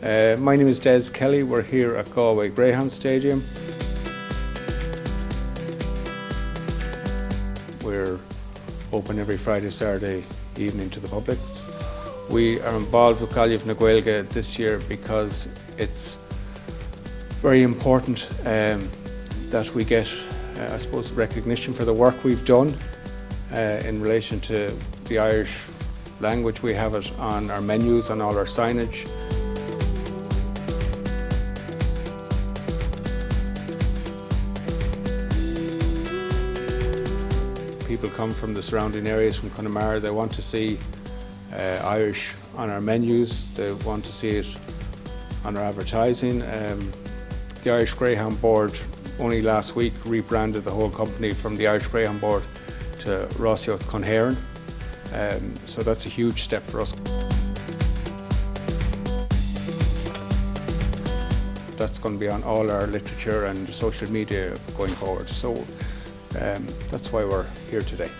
My name is Des Kelly. We're here at Galway Greyhound Stadium. We're open every Friday, Saturday evening to the public. We are involved with Gaillimh na Gaeilge this year because it's very important that we get, I suppose, recognition for the work we've done in relation to the Irish language. We have it on our menus, on all our signage. People come from the surrounding areas, from Connemara. They want to see Irish on our menus. They want to see it on our advertising. The Irish Greyhound Board only last week rebranded the whole company from the Irish Greyhound Board to Rosio Conhéireann. So that's a huge step for us. That's going to be on all our literature and social media going forward. So that's why we're here today.